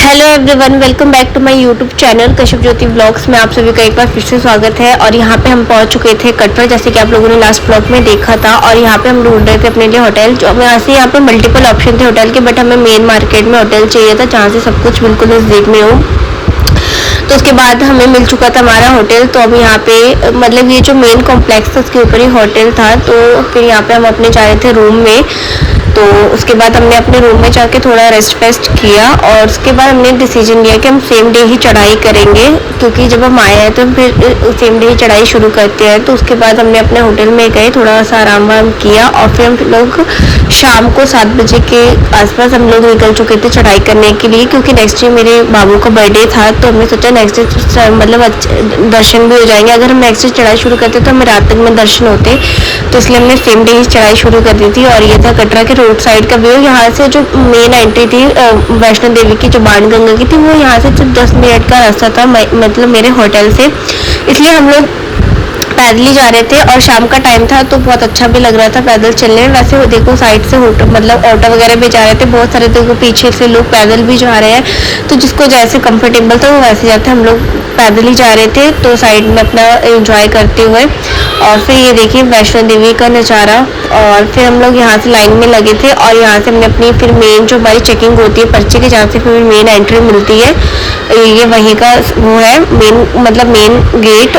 Hello everyone, welcome back to my YouTube channel Kashyap Jyoti blogs में आप सभी का एक बार फिर से स्वागत है। और यहाँ पे हम पहुँच चुके थे कटरा, जैसे कि आप लोगों ने लास्ट ब्लॉग में देखा था। और यहाँ पे हम ढूंढ रहे थे अपने लिए होटल। जो हमें ऐसे यहाँ पे मल्टीपल ऑप्शन थे होटल के, बट हमें मेन मार्केट में होटल चाहिए था जहाँ से सब कुछ बिल्कुल नज़दीक में हो। तो उसके बाद हमें मिल चुका था हमारा होटल। तो अब यहाँ पे मतलब ये जो मेन कॉम्प्लेक्स था उसके ऊपर ही होटल था। तो फिर यहाँ पे हम अपने जा रहे थे रूम में। तो उसके बाद हमने अपने रूम में जाके थोड़ा रेस्ट वेस्ट किया और उसके बाद हमने डिसीजन लिया कि हम सेम डे ही चढ़ाई करेंगे, क्योंकि जब हम आए हैं तो फिर सेम डे ही चढ़ाई शुरू करते हैं। तो उसके बाद हमने अपने होटल में गए, थोड़ा सा आराम वाम किया और फिर हम लोग शाम को 7 बजे के आसपास हम लोग निकल चुके थे चढ़ाई करने के लिए, क्योंकि नेक्स्ट डे मेरे बाबू का बर्थडे था। तो हमने सोचा नेक्स्ट डे मतलब दर्शन भी हो जाएंगे। अगर हम नेक्स्ट डे चढ़ाई शुरू करते तो हमें रात तक में दर्शन होते, तो इसलिए हमने सेम डे ही चढ़ाई शुरू कर दी थी। और ये था कटरा के रोड साइड का व्यू। यहाँ से जो मेन एंट्री थी वैष्णो देवी की, जो बाणगंगा की थी, वो यहाँ से सिर्फ 10 मिनट का रास्ता था मतलब मेरे होटल से। इसलिए हम लोग पैदल ही जा रहे थे और शाम का टाइम था तो बहुत अच्छा भी लग रहा था पैदल चलने में। वैसे वो देखो साइड से मतलब ऑटो वगैरह भी जा रहे थे, बहुत सारे देखो पीछे से लोग पैदल भी जा रहे हैं। तो जिसको जैसे कंफर्टेबल था वो वैसे जाते, हम लोग पैदल ही जा रहे थे तो साइड में अपना एंजॉय करते हुए। और फिर ये देखिए वैष्णो देवी का नज़ारा। और फिर हम लोग यहाँ से लाइन में लगे थे और यहाँ से हमने अपनी फिर मेन जो हमारी चेकिंग होती है पर्ची के, जहाँ से फिर मेन एंट्री मिलती है, ये वहीं का वो है मेन मतलब मेन गेट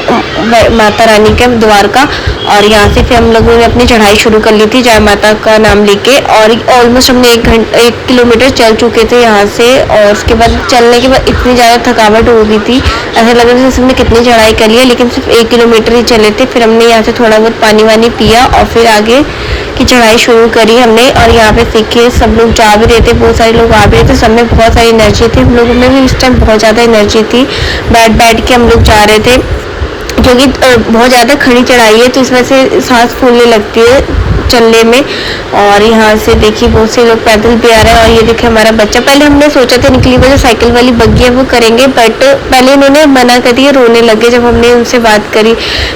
माता रानी के द्वार का। और यहाँ से फिर हम लोगों ने अपनी चढ़ाई शुरू कर ली थी जय माता का नाम लेके। और ऑलमोस्ट हमने 1 किलोमीटर चल चुके थे यहाँ से। और उसके बाद चलने के बाद इतनी ज़्यादा थकावट हो गई थी, ऐसा लग रहा था जैसे हमने कितनी चढ़ाई कर ली है, लेकिन सिर्फ 1 किलोमीटर ही चले थे। फिर हमने यहाँ से थोड़ा बहुत पानी वानी पिया और फिर आगे की चढ़ाई शुरू करी हमने। और यहाँ पे सीखे सब लोग जा भी रहे थे, बहुत सारे लोग आ भी रहे थे, सब में बहुत सारी एनर्जी थी। हम लोगों में भी इस टाइम बहुत ज़्यादा एनर्जी थी, बैठ बैठ के हम लोग जा रहे थे, क्योंकि बहुत ज़्यादा खड़ी चढ़ाई है तो इस वजह से सांस फूलने लगती है चलने में। और यहाँ से देखिए बहुत से लोग पैदल भी आ रहे हैं। और ये देखिए हमारा बच्चा, पहले हमने सोचा था निकली वजह साइकिल वाली बग्गी है वो करेंगे, बट पहले इन्होंने मना कर दिया, रोने लगे जब हमने उनसे बात करी।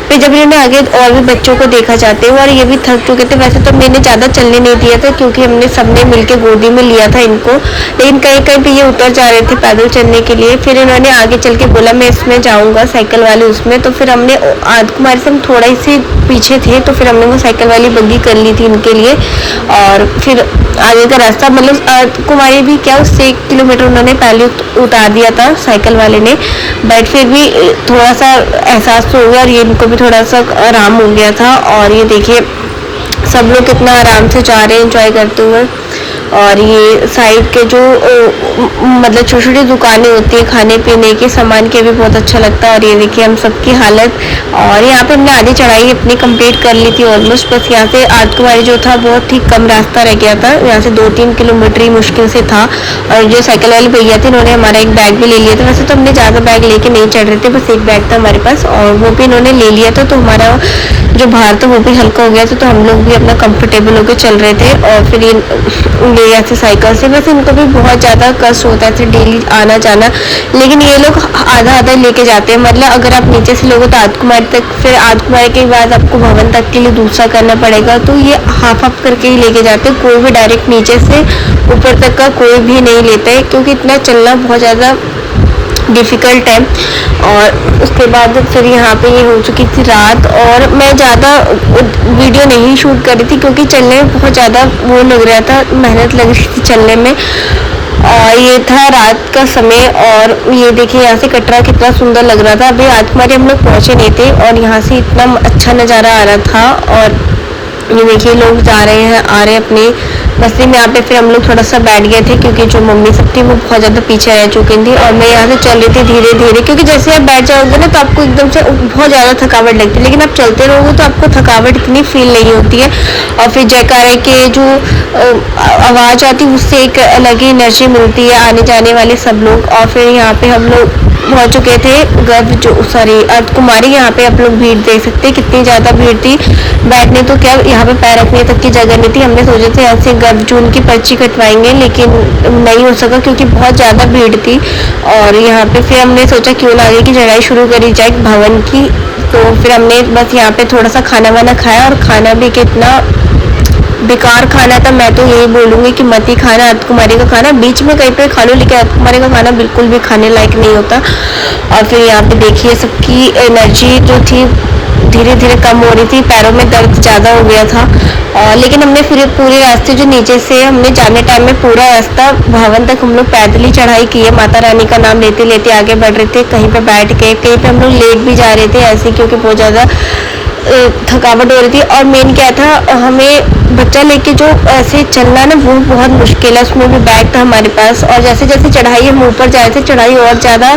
फिर जब इन्होंने आगे और भी बच्चों को देखा जाते हुए और ये भी थक चुके थे। वैसे तो मैंने ज़्यादा चलने नहीं दिया था क्योंकि हमने सबने मिलकर गोदी में लिया था इनको, लेकिन कहीं कहीं भी ये उतर जा रहे थे पैदल चलने के लिए। फिर इन्होंने आगे चल के बोला मैं इसमें जाऊँगा साइकिल वाले उसमें। तो फिर हमने आधकुमारी से हम थोड़ा ही से पीछे थे तो फिर हमने वो साइकिल वाली बग्गी कर ली थी इनके लिए। और फिर आगे का रास्ता मतलब कुमारी भी क्या उससे 1 किलोमीटर उन्होंने पहले उतार दिया था साइकिल वाले ने, बट फिर भी थोड़ा सा एहसास तो हो गया और ये इनको भी थोड़ा सा आराम हो गया था। और ये देखिए सब लोग कितना आराम से जा रहे हैं एंजॉय करते हुए। और ये साइड के जो मतलब छोटी छोटी दुकानें होती है खाने पीने के सामान के, भी बहुत अच्छा लगता है। और ये देखिए हम सबकी हालत। और यहाँ पे हमने आधी चढ़ाई अपनी कंप्लीट कर ली थी ऑलमोस्ट, बस यहाँ से आधकुमारी जो था बहुत ही कम रास्ता रह गया था, यहाँ से 2-3 किलोमीटर ही मुश्किल से था। और जो साइकिल वाले भैया थे इन्होंने हमारा एक बैग भी ले लिया था। वैसे तो हमने ज़्यादा बैग लेके नहीं चढ़ रहे थे, बस एक बैग था हमारे पास और वो भी इन्होंने ले लिया था, तो हमारा जो भार था वो भी हल्का हो गया था। तो हम लोग भी अपना कंफर्टेबल होकर चल रहे थे। और फिर ये ऐसे साइकिल से वैसे इनको भी बहुत ज़्यादा कष्ट होता है डेली आना जाना, लेकिन ये लोग आधा आधा लेके जाते हैं। मतलब अगर आप नीचे से लोगो तो आधकुमारी तक, फिर आधकुमारी के बाद आपको भवन तक के लिए दूसरा करना पड़ेगा, तो ये हाफ हाफ करके ही लेके जाते हैं। कोई भी डायरेक्ट नीचे से ऊपर तक का कोई भी नहीं लेता है, क्योंकि इतना चलना बहुत ज़्यादा डिफ़िकल्ट है। और उसके बाद फिर यहाँ पे ये हो चुकी थी रात और मैं ज़्यादा वीडियो नहीं शूट कर रही थी क्योंकि चलने में बहुत ज़्यादा वो लग रहा था, मेहनत लग रही थी चलने में। और ये था रात का समय। और ये देखिए यहाँ से कटरा कितना सुंदर लग रहा था। अभी आधकुमारी हम लोग पहुँचे नहीं थे और यहाँ से इतना अच्छा नज़ारा आ रहा था। और ये देखिए लोग जा रहे हैं आ रहे हैं अपने बस्ती में। यहाँ पे फिर हम लोग थोड़ा सा बैठ गए थे क्योंकि जो मम्मी सब थी वो बहुत ज़्यादा पीछे रह चुकी थी और मैं यहाँ से चल रही थी धीरे धीरे, क्योंकि जैसे आप बैठ जाओगे ना तो आपको एकदम से बहुत ज़्यादा थकावट लगती है, लेकिन आप चलते रहोगे तो आपको थकावट इतनी फील नहीं होती है। और फिर जयकारे के जो आवाज़ आती है उससे एक अलग ही एनर्जी मिलती है आने जाने वाले सब लोग। और फिर यहाँ पे हम लोग पहुँच चुके थे गर्भ जो अर्धकुमारी। यहाँ पे आप लोग भीड़ देख सकते हैं कितनी ज़्यादा भीड़ थी, बैठने तो क्या यहाँ पे पैर रखने तक की जगह नहीं थी। हमने सोचे थे ऐसे गर्भ जून की पर्ची कटवाएंगे, लेकिन नहीं हो सका क्योंकि बहुत ज़्यादा भीड़ थी। और यहाँ पे फिर हमने सोचा क्यों ना आगे की चढ़ाई शुरू करी जाए भवन की। तो फिर हमने बस यहाँ पे थोड़ा सा खाना वाना खाया और खाना भी कितना बेकार खाना था। मैं तो यही बोलूँगी कि मत ही खाना अर्धकुमारी का खाना, बीच में कहीं पे खा लो, लेकिन अर्धकुमारी का खाना बिल्कुल भी खाने लायक नहीं होता। और फिर यहाँ पे देखिए सबकी एनर्जी जो थी धीरे धीरे कम हो रही थी, पैरों में दर्द ज़्यादा हो गया था। और लेकिन हमने फिर पूरे रास्ते जो नीचे से हमने जाने टाइम में पूरा रास्ता भवन तक हम लोग पैदल ही चढ़ाई की है, माता रानी का नाम लेते लेते आगे बढ़ रहे थे। कहीं पे बैठ के, कहीं पे हम लोग लेट भी जा रहे थे ऐसे, क्योंकि बहुत ज़्यादा थकावट हो रही थी। और मेन क्या था, हमें बच्चा लेके जो ऐसे चलना ना वो बहुत मुश्किल है, उसमें भी बैग था हमारे पास। और जैसे जैसे चढ़ाई हम ऊपर जा रहे थे, चढ़ाई और ज़्यादा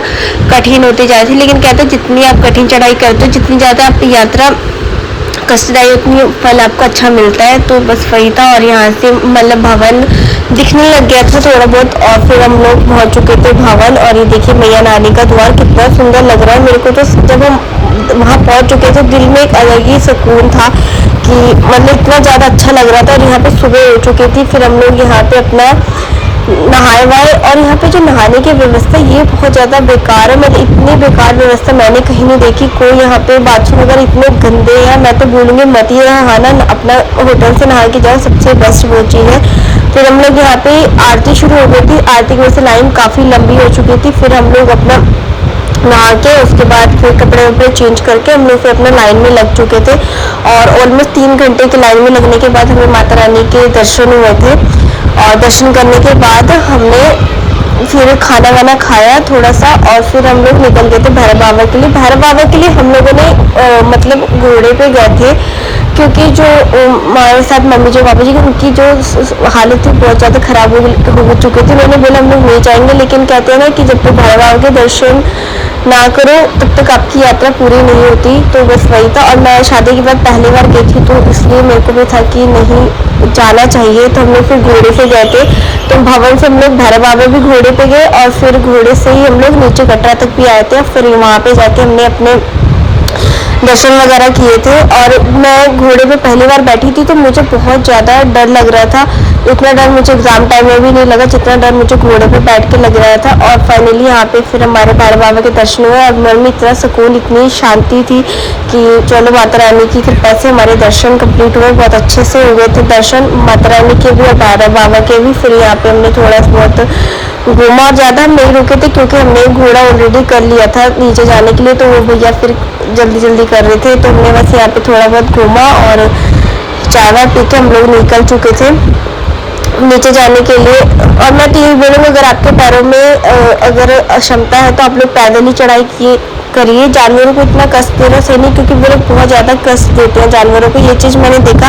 कठिन होती जा रही थी। लेकिन कहते हैं जितनी आप कठिन चढ़ाई करते हो, जितनी ज़्यादा आपकी यात्रा कष्टदायी, उतनी फल आपको अच्छा मिलता है। तो बस वही था। और यहाँ से मतलब भवन दिखने लग गया था थोड़ा बहुत, और फिर हम लोग पहुँच चुके थे भवन। और ये देखिए मैया नानी का द्वार कितना सुंदर लग रहा है मेरे को। तो जब हम वहाँ पहुँच चुके थे, दिल में एक अलग ही सुकून था कि मतलब इतना ज़्यादा अच्छा लग रहा था। और यहाँ पे सुबह हो चुकी थी, फिर हम लोग यहाँ पे अपना नहाए वाए। और यहाँ पे जो नहाने की व्यवस्था ये बहुत ज़्यादा बेकार है, मतलब इतनी बेकार व्यवस्था मैंने कहीं नहीं देखी। कोई यहाँ पे बाथरूम वगैरह इतने गंदे हैं, मैं तो बोलूँगी मत ही नहाना, अपना होटल से नहा के जाओ, सबसे बेस्ट वो चीज़ है। फिर हम लोग यहाँ पे आरती शुरू हो गई थी, आरती की वजह से लाइन काफ़ी लंबी हो चुकी थी। फिर हम लोग अपना नहा के उसके बाद फिर कपड़े वपड़े चेंज करके हम लोग फिर अपने लाइन में लग चुके थे। और ऑलमोस्ट 3 घंटे की लाइन में लगने के बाद हमें माता रानी के दर्शन हुए थे। और दर्शन करने के बाद हमने फिर खाना वाना खाया थोड़ा सा, और फिर हम लोग निकल गए थे भैरव बाबा के लिए। भैरव बाबा के लिए हम लोगों ने मतलब घोड़े पे गए थे, क्योंकि जो हमारे साथ मम्मी जो पापा जी की उनकी जो हालत थी बहुत ज़्यादा ख़राब हो चुकी थी। उन्होंने बोला हम लोग नहीं जाएंगे, लेकिन कहते हैं ना कि जब तक भैरव बाबा के दर्शन ना करो तब तक आपकी यात्रा पूरी नहीं होती। तो बस वही था। और मैं शादी के बाद पहली बार गई थी, तो इसलिए मेरे को भी था कि नहीं जाना चाहिए। तो हम लोग फिर घोड़े से गए थे। तो भवन से हम लोग भैरव बाबा भी घोड़े पे गए, और फिर घोड़े से ही हम लोग नीचे कटरा तक भी आए थे। फिर वहाँ पे जाके हमने अपने दर्शन वगैरह किए थे। और मैं घोड़े पे पहली बार बैठी थी, तो मुझे बहुत ज़्यादा डर लग रहा था। इतना डर मुझे एग्ज़ाम टाइम में भी नहीं लगा जितना डर मुझे घोड़े पे बैठ के लग रहा था। और फाइनली यहाँ पे फिर हमारे भैरव बाबा के दर्शन हुए, और मन में इतना सुकून, इतनी शांति थी कि चलो माता रानी की कृपा से हमारे दर्शन कंप्लीट हुए, बहुत अच्छे से हो गए थे दर्शन माता रानी के भी और भैरव बाबा के भी। फिर यहाँ पे हमने थोड़ा बहुत घूमा, ज़्यादा हम नहीं रुके थे क्योंकि हमने घोड़ा ऑलरेडी कर लिया था नीचे जाने के लिए, तो वो भैया फिर जल्दी जल्दी कर रहे थे। तो हमने बस यहाँ पे थोड़ा बहुत घूमा, और चाय वाय पी के हम लोग निकल चुके थे नीचे जाने के लिए। और मैं तो यही बोलूँगी, अगर आपके पैरों में अगर क्षमता है तो आप लोग पैदल ही चढ़ाई किए करिए। जानवरों को इतना कष्ट देना सही नहीं, क्योंकि वो लोग बहुत ज़्यादा कष्ट देते हैं जानवरों को, ये चीज़ मैंने देखा।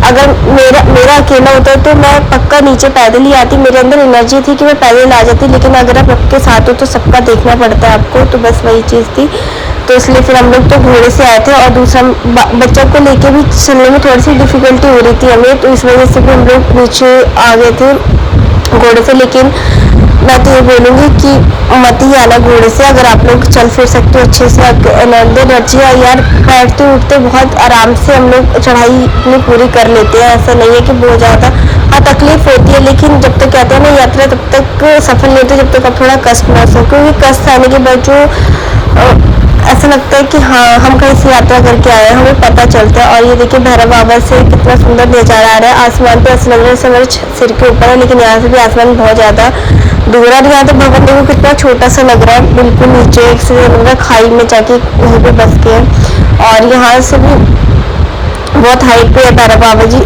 अगर मेरा अकेला होता है तो मैं पक्का नीचे पैदल ही आती, मेरे अंदर एनर्जी थी कि मैं पैदल आ जाती। लेकिन अगर आप सबके साथ हो तो सबका देखना पड़ता है आपको, तो बस वही चीज़ थी। तो इसलिए फिर हम लोग तो घोड़े से आए थे, और दूसरा बच्चों को लेके भी चलने में थोड़ी सी डिफ़िकल्टी हो रही थी हमें, तो इस वजह से भी हम लोग नीचे आ गए थे घोड़े से। लेकिन मैं तो ये बोलूँगी कि मत ही आना घोड़े से, अगर आप लोग चल फिर सकते हो अच्छे से। एनर्जी है यार, बैठते उठते बहुत आराम से हम लोग चढ़ाई अपनी पूरी कर लेते हैं। ऐसा नहीं है कि बहुत ज़्यादा हाँ तकलीफ होती है, लेकिन जब तक कहते हैं ना यात्रा तब तक सफल नहीं होती जब तक आप थोड़ा कष्ट महसूस हो। क्योंकि कष्ट आने के बाद जो ऐसा लगता है कि हाँ हम कहीं से यात्रा करके आए हैं, हमें पता चलता है। और ये देखिए भैरव बाबा से कितना सुंदर नज़ारा आ रहा है। आसमान पे ऐसा लग रहा है हमारे सिर के ऊपर है, लेकिन यहाँ से भी आसमान बहुत ज़्यादा दूर है। यहाँ तो भवन देखो कितना छोटा सा लग रहा है, बिल्कुल नीचे एक से लग रहा है खाई में जाके वहीं पे बस के हैं। और यहाँ से भी बहुत हाइट पे है भैरव बाबा जी।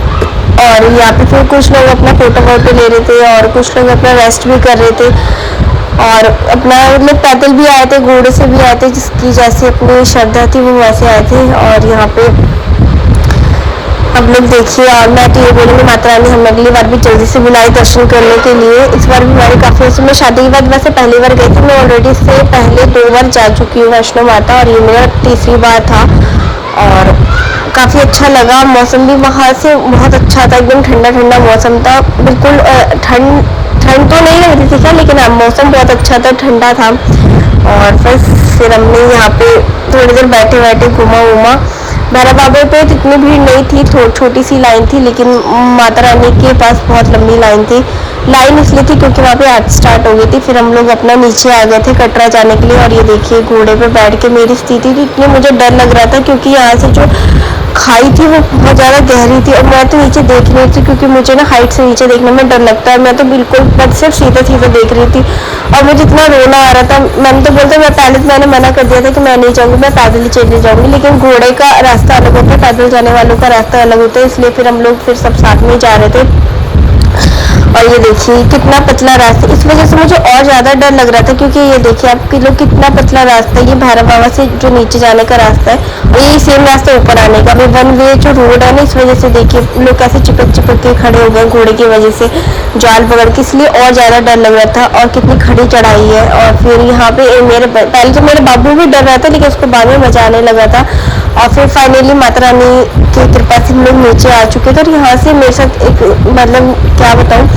और यहाँ पे फिर कुछ लोग अपना फोटो वोटो ले रहे थे, और कुछ लोग अपना रेस्ट भी कर रहे थे, और अपना मतलब पैदल भी आए थे, घोड़े से भी आए थे, जिसकी जैसे अपनी श्रद्धा थी वो वैसे आए थे। और यहाँ पे अब लोग देखिए। और मैं तो ये बोलूँगी माता रानी हमें अगली बार भी जल्दी से बुलाई दर्शन करने के लिए। इस बार भी हमारी काफ़ी उसमें शादी के बाद वैसे पहली बार गई थी, मैं ऑलरेडी इससे पहले 2 बार जा चुकी हूँ वैष्णो माता, और ये मेरा तीसरी बार था। और काफ़ी अच्छा लगा, मौसम भी वहाँ से बहुत अच्छा था, एकदम ठंडा ठंडा मौसम था, बिल्कुल ठंड तो नहीं लग रही थी क्या, लेकिन मौसम बहुत अच्छा था, ठंडा था। और फिर हमने यहाँ पे थोड़ी देर बैठे बैठे घूमा वूमा। भैरव बाबा पे इतनी भीड़ नहीं थी, छोटी सी लाइन थी, लेकिन माता रानी के पास बहुत लंबी लाइन थी। लाइन इसलिए थी क्योंकि वहाँ पे आरती स्टार्ट हो गई थी। फिर हम लोग अपना नीचे आ गए थे कटरा जाने के लिए। और ये देखिए घोड़े पे बैठ के मेरी स्थिति थी, इतनी मुझे डर लग रहा था क्योंकि यहाँ से जो खाई थी वो बहुत ज़्यादा गहरी थी और मैं तो नीचे देख रही थी क्योंकि मुझे ना हाइट से नीचे देखने में डर लगता है। मैं तो बिल्कुल बस सिर्फ सीधा सीधा देख रही थी और मुझे इतना रोना आ रहा था। मैंने तो बोलता मैं पहले तो मैंने मना कर दिया था कि मैं नहीं जाऊँगी, मैं पैदल ही चली जाऊँगी, लेकिन घोड़े का रास्ता अलग होता है, पैदल जाने वालों का रास्ता अलग होता है, इसलिए फिर हम लोग फिर सब साथ में ही जा रहे थे। और ये देखिए कितना पतला रास्ता, इस वजह से मुझे और ज़्यादा डर लग रहा था क्योंकि ये देखिए आपके लोग कितना पतला रास्ता है, ये भैरव बाबा से जो नीचे जाने का रास्ता है और यही सेम रास्ता ऊपर आने का भी वन वे जो रोड है ना, इस वजह से देखिए लोग कैसे चिपक चिपक के खड़े हो गए घोड़े की वजह से जाल पकड़ के, इसलिए और ज़्यादा डर लग रहा था। और कितनी खड़ी चढ़ाई है। और फिर यहाँ पे मेरे पहले तो मेरे बाबू भी डर रहा था लेकिन उसको बाद में मजा आने लगा था। और फिर फाइनली माता रानी की कृपा से हम लोग नीचे आ चुके थे। और यहाँ से मेरे साथ एक मतलब क्या बताऊँ,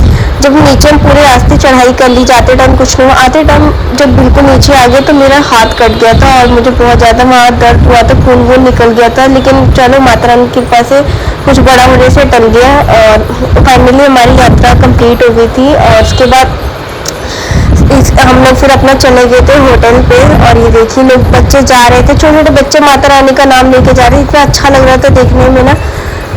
जब नीचे हम पूरे रास्ते चढ़ाई कर ली, जाते टाइम कुछ नहीं हुआ, आते टाइम जब बिल्कुल नीचे आ गए तो मेरा हाथ कट गया था और मुझे बहुत ज़्यादा वहाँ दर्द हुआ था, खून वून निकल गया था, लेकिन चलो माता रानी की कृपा से कुछ बड़ा होने से टल गया। और फाइनली हमारी यात्रा कंप्लीट हो गई थी और उसके बाद हम लोग फिर अपना चले गए थे होटल पे। और ये देखिए लोग बच्चे जा रहे थे, छोटे छोटे बच्चे माता रानी का नाम लेके जा रहे थे, इतना अच्छा लग रहा था देखने में ना।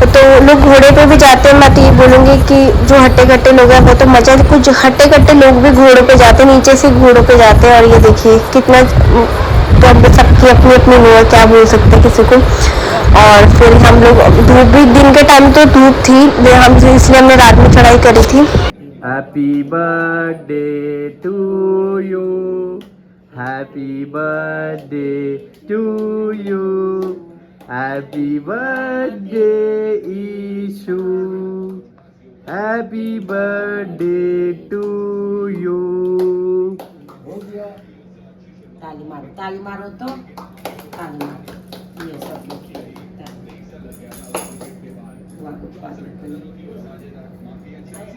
तो लोग घोड़े पे भी जाते हैं, मैं तो ये बोलूँगी कि जो हट्टे कट्टे लोग हैं वो तो मजा, कुछ हट्टे कट्टे लोग भी घोड़ों पे जाते हैं, नीचे से घोड़ों पे जाते हैं। और ये देखिए कितना, तो अब सबकी अपनी अपनी वो है, क्या बोल सकते हैं किसी को। और फिर हम लोग धूप भी, दिन के टाइम तो धूप थी, हम इसलिए हमने रात में चढ़ाई करी थी। Happy birthday to you. Happy birthday to you. Happy birthday Ishu. Happy birthday to you. ताली मारो तो ताली मारो, ये सब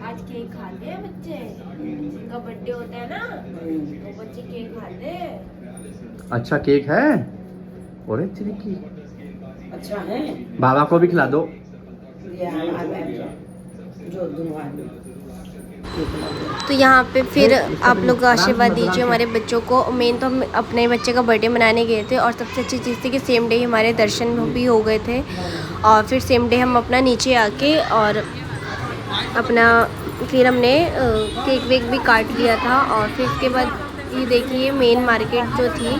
आज केक खाते हैं बच्चे, जिनका बर्थडे होता है ना वो बच्चे केक खाते हैं। अच्छा केक है, और की अच्छा है, बाबा को भी खिला दो। जो तो यहाँ पे फिर आप लोग आशीर्वाद दीजिए हमारे बच्चों को। मेन तो हम अपने बच्चे का बर्थडे मनाने गए थे और सबसे अच्छी चीज़ थी कि सेम डे हमारे दर्शन भी हो गए थे। और फिर सेम डे हम अपना नीचे आके और अपना फिर हमने केक वेक भी काट लिया था। और फिर इसके बाद ये देखिए मेन मार्केट जो थी,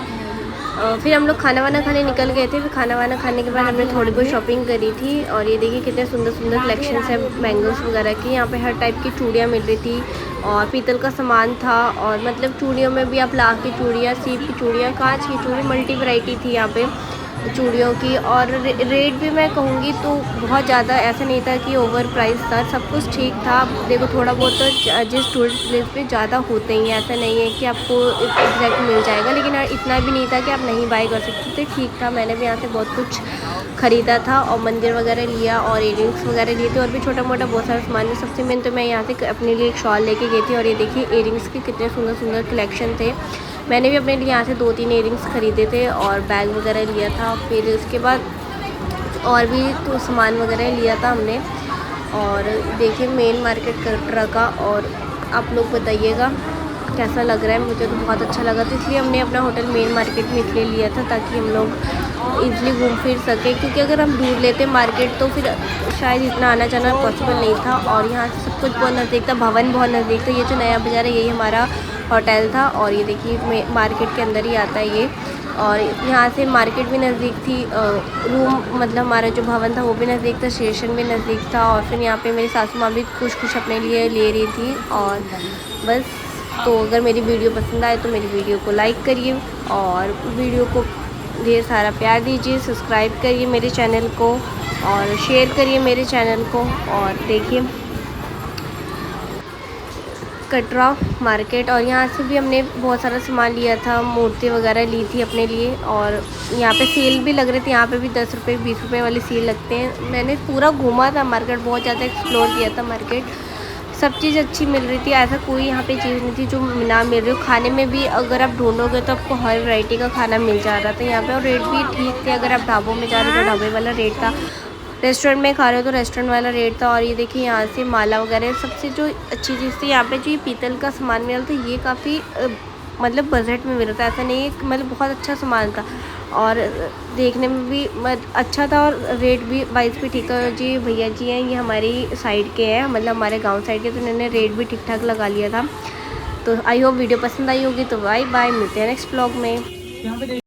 फिर हम लोग खाना वाना खाने निकल गए थे। फिर खाना वाना खाने के बाद हमने थोड़ी बहुत शॉपिंग करी थी। और ये देखिए कितने सुंदर सुंदर कलेक्शंस है बैंगल्स वगैरह की। यहाँ पे हर टाइप की चूड़ियाँ मिल रही थी और पीतल का सामान था। और मतलब चूड़ियों में भी आप लाख की चूड़ियाँ, सीप की चूड़ियाँ, कांच की चूड़ी, मल्टी वैरायटी थी यहाँ पे चूड़ियों की। और रेट भी मैं कहूँगी तो बहुत ज़्यादा ऐसा नहीं था कि ओवर प्राइस था, सब कुछ ठीक था। देखो थोड़ा बहुत तो जिस टूरिस्ट प्लेस पे ज़्यादा होते ही, ऐसा नहीं है कि आपको एग्जैक्ट मिल जाएगा, लेकिन इतना भी नहीं था कि आप नहीं बाय कर सकते थे, ठीक था। मैंने भी यहाँ से बहुत कुछ ख़रीदा था और मंदिर वगैरह लिया और इयरिंग्स वगैरह लिए थे और भी छोटा मोटा बहुत सारा सामान है। सबसे मेन तो मैं यहाँ से अपने लिए एक शॉल लेके गई थी। और ये देखिए इयरिंग्स के कितने सुंदर सुंदर कलेक्शन थे। मैंने भी अपने लिए यहाँ से 2-3 इयरिंग्स ख़रीदे थे और बैग वगैरह लिया था। फिर उसके बाद और भी तो सामान वगैरह लिया था हमने। और देखिए मेन मार्केट कटरा का, और आप लोग बताइएगा कैसा लग रहा है। मुझे तो बहुत अच्छा लगा था, इसलिए हमने अपना होटल मेन मार्केट में इसलिए लिया था ताकि हम लोग ईज़िली घूम फिर सकें, क्योंकि अगर हम दूर लेते मार्केट तो फिर शायद इतना आना जाना पॉसिबल नहीं था। और यहाँ से सब कुछ बहुत नज़दीक था, भवन बहुत नज़दीक था। ये जो नया बाज़ार है यही हमारा होटल था। और ये देखिए मार्केट के अंदर ही आता है ये। और यहाँ से मार्केट भी नज़दीक थी, रूम मतलब हमारा जो भवन था वो भी नज़दीक था, स्टेशन भी नज़दीक था। और फिर यहाँ पे मेरी सासू माँ भी कुछ अपने लिए ले रही थी। और बस, तो अगर मेरी वीडियो पसंद आए तो मेरी वीडियो को लाइक करिए और वीडियो को ढेर सारा प्यार दीजिए, सब्सक्राइब करिए मेरे चैनल को और शेयर करिए मेरे चैनल को। और देखिए कटरा मार्केट, और यहाँ से भी हमने बहुत सारा सामान लिया था, मूर्ति वगैरह ली थी अपने लिए। और यहाँ पे सेल भी लग रही थी, यहाँ पे भी 10 रुपये 20 रुपये वाली सेल लगते हैं। मैंने पूरा घूमा था मार्केट, बहुत ज़्यादा एक्सप्लोर किया था मार्केट, सब चीज़ अच्छी मिल रही थी। ऐसा कोई यहाँ पे चीज़ नहीं थी जो ना मिल रही हो। खाने में भी अगर आप ढूंढोगे तो आपको हर वैरायटी का खाना मिल जा रहा था यहाँ पे, और रेट भी ठीक थे। अगर आप ढाबों में जा रहे हो तो ढाबे वाला रेट था, रेस्टोरेंट में खा रहे हो तो रेस्टोरेंट वाला रेट था। और ये देखिए यहाँ से माला वगैरह सबसे जो अच्छी चीज़ थी यहाँ पे, जो ये पीतल का सामान मिल रहा था ये काफ़ी मतलब बजट में मिल रहा था, ऐसा नहीं है, मतलब बहुत अच्छा सामान था। और देखने में भी अच्छा था और रेट भी वाइज भी ठीक है। जी भैया जी हैं, ये हमारी साइड के हैं, मतलब हमारे गांव साइड के, तो इन्होंने रेट भी ठीक ठाक लगा लिया था। तो आई होप वीडियो पसंद आई होगी। तो बाय बाय, मिलते हैं नेक्स्ट ब्लॉग में।